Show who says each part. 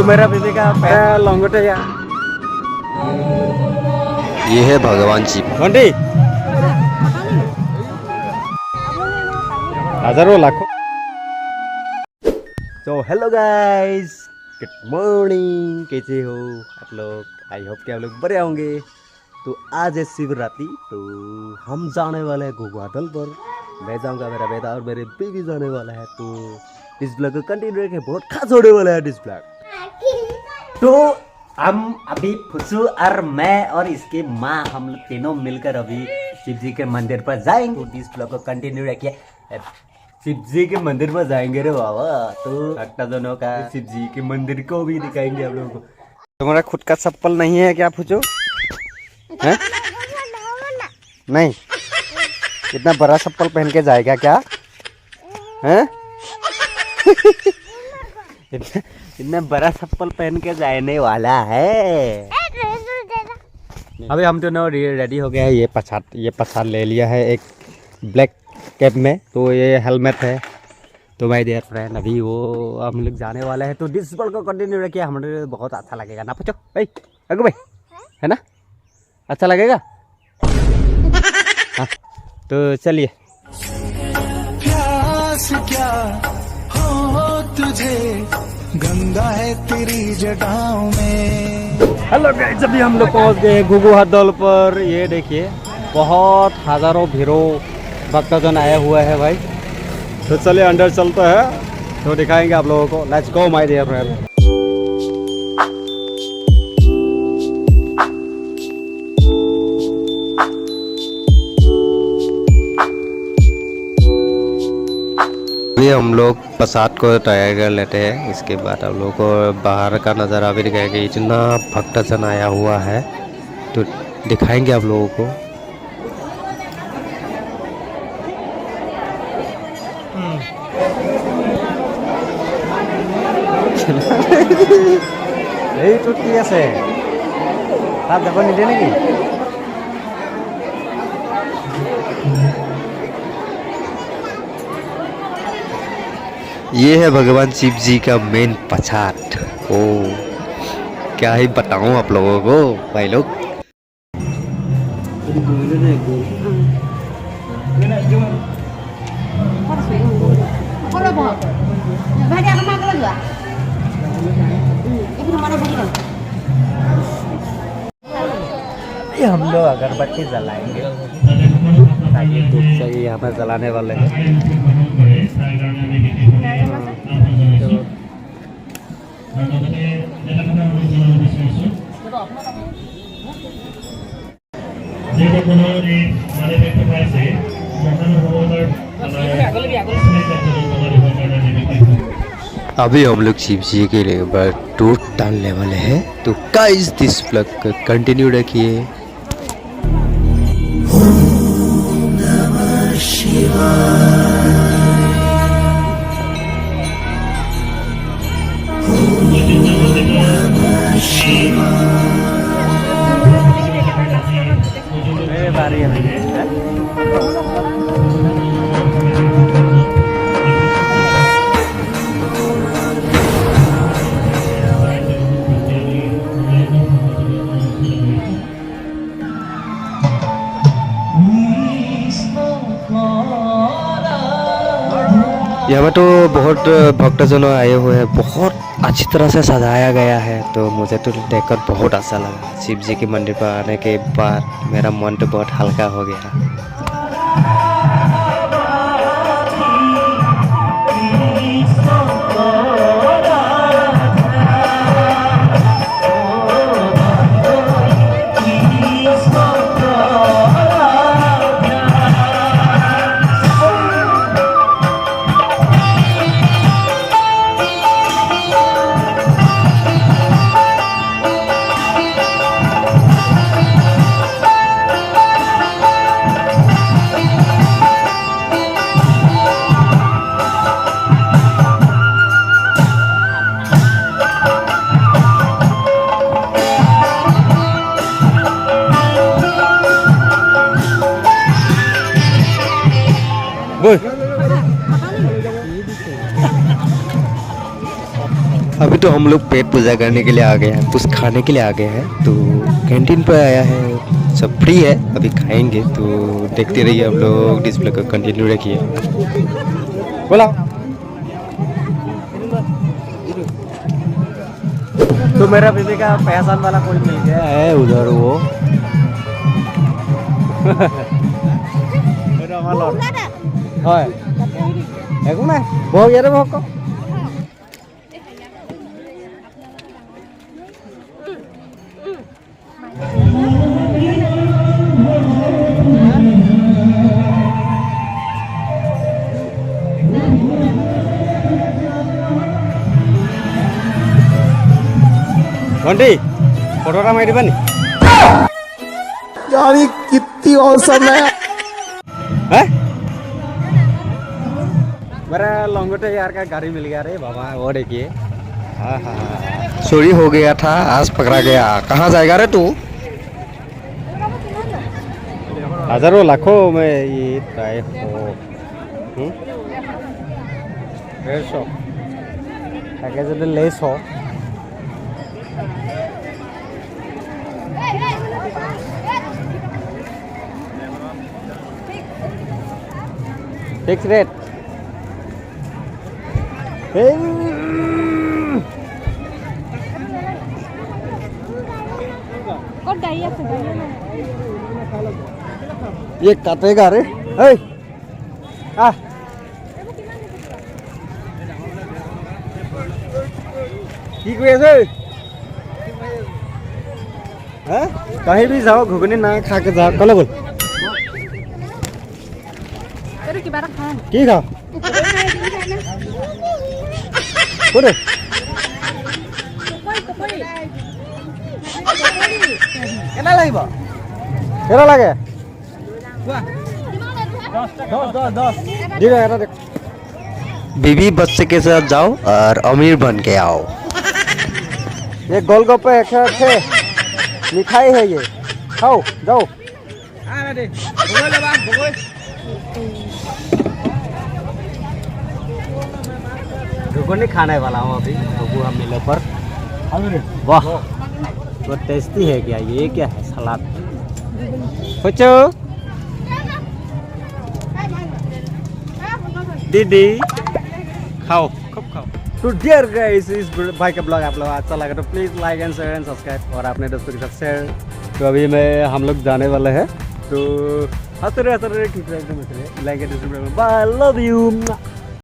Speaker 1: मेरा बीबी का पैर लंगोटे या
Speaker 2: ये है भगवान शिव।
Speaker 1: घंटी हजारों लाखों। तो हेलो गाइस, गुड मॉर्निंग, कैसे हो आप लोग? आई होप कि आप लोग बढ़िया होंगे। तो आज है शिवरात्रि, तो हम जाने वाले हैं घुघुआतल पर। मैं जाऊंगा, मेरा बेटा और मेरे बेबी जाने वाला है। तो इस ब्लॉग को कंटिन्यू रखें, बहुत खास होने वाला है इस ब्लॉग। तो हम अभी फुसू और मैं और इसके माँ, हम लोग तीनों मिलकर अभी शिव जी के मंदिर पर जाएंगे। तो इस ब्लॉग को कंटिन्यू रखिए। शिव जी के मंदिर पर जाएंगे रे बाबा। तो भक्ता दोनों का शिव जी के मंदिर को भी दिखाएंगे आप लोगों को। तुम्हारा खुद का चप्पल नहीं है क्या फुचू? है? नहीं, इतना बड़ा चप्पल पहन के जाएगा क्या? हैं? इतना बड़ा चप्पल पहन के जाने वाला है। अभी हम दोनों रेडी हो गए हैं। ये पछाड़ ले लिया है एक ब्लैक कैप में, तो ये हेलमेट है। तो माय डियर फ्रेंड, अभी वो हम लोग जाने वाले हैं। तो दिस वर्ल्ड को कंटिन्यू रखिए, हमें बहुत अच्छा लगेगा ना पूछो भाई? अगू भाई है ना, अच्छा लगेगा? हाँ, तो चलिए।
Speaker 3: प्यास क्या हो तुझे, गंगा है तेरी जटाओं में।
Speaker 1: हेलो गाइस, अभी हम लोग पहुंच गए घुघुआतल पर। ये देखिए, बहुत हजारों भीड़ों भक्तजन आया हुआ है भाई। तो चलिए अंदर चलता है, तो दिखाएंगे आप लोगों को। Let's go my dear friend.
Speaker 2: अभी हम लोग प्रसाद को तैयार कर लेते हैं, इसके बाद हम लोग को बाहर का नज़ारा भी दिखाएंगे। इतना भक्तजन आया हुआ है, तो दिखाएंगे आप लोगों को।
Speaker 1: এই চুটকি আছে তাত যাব নিদিয়ে নেকি?
Speaker 2: ये है भगवान शिव जी का मेन प्रसाद। ओ क्या ही बताऊं आप लोगों को भाई लोग।
Speaker 1: ये हम लोग अगरबत्ती जलाएंगे ताकि धूप से ही यहाँ पर जलाने वाले हैं।
Speaker 2: अभी हम लोग शिव जी के लिए टूट डालने वाले हैं। तो गाइस, दिस ब्लॉग को कंटिन्यू रखिए।
Speaker 1: मेरे बारी है भैया।
Speaker 2: यहाँ पर तो बहुत भक्तजन आए हुए हैं, बहुत अच्छी तरह से सजाया गया है। तो मुझे तो देखकर बहुत अच्छा लगा। शिव जी के मंदिर पर आने के बाद मेरा मन तो बहुत हल्का हो गया।
Speaker 1: बोल
Speaker 2: अभी तो हम लोग पेट पूजा करने के लिए आ गए हैं, कुछ खाने के लिए आ गए हैं। तो कैंटीन पर आया है, सब फ्री है, अभी खाएंगे। तो देखते रहिए आप लोग, डिस्प्ले को कंटिन्यू रखिए। बोला
Speaker 1: तो मेरा बीबी का पहचान वाला कोई मिल गया है उधर वो হয় একো নাই বহক ইয়াতে বহক ক घंटी फोटोटा मारि दिबा नि
Speaker 3: यार ये कितनी औसम है।
Speaker 1: हैं मेरा लंगोटे यार का गाड़ी मिल गया रे बाबा वो देखिए हाँ हाँ
Speaker 2: चोरी हो गया था, आज पकड़ा गया। कहाँ जाएगा रे तू?
Speaker 1: हजारों लाखों में ये तय हो 150 তাকে যদি লেস हो फिक्स रेट ये काटेगा रे आ की कोई ऐसे हैं कहीं भी जाओ घुगनी ना खा के जाओ कल बोल की खा बोले কেনা লাগিব কেনা লাগে 10 দিবা এটা দেখ
Speaker 2: बीवी बच्चे के साथ जाओ और अमीर बन के आओ।
Speaker 1: ये गोलगप्पे है मिठाई है ये खाओ जाओ घुगनी खाने वाला हूँ अभी घुगू हम मिले पर वाह वो टेस्टी है क्या ये क्या है सलाद बच्चो दीदी खाओ खूब खाओ तो डियर गाइस इस भाई का ब्लॉग आप लोग अच्छा लगा तो please like and share and subscribe और अपने दोस्तों के साथ शेयर। तो अभी हम लोग जाने वाले हैं तो हंसते रहे ठीक रहेगा बाय लव यू।